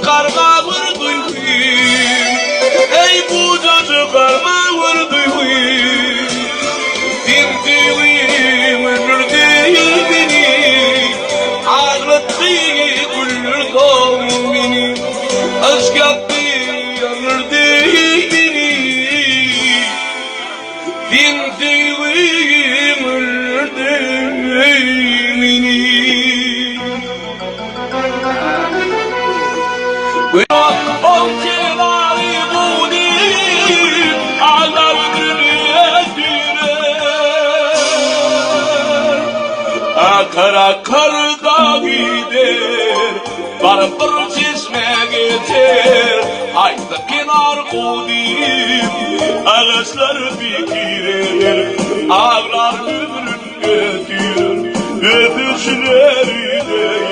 karga vurdu. Ey bu çocuk karga vurdu. Dindiğim öldürdü beni. Ağlattı güldür kavmini. Aşk yaptı öldürdü beni. Dindiğim öldürdü beni. Akar karda gider, barbar çeşme geçer. Ayda kenar koyayım, ağaçlar dikilir. Ağlar ömrün götürür, öpüşleri de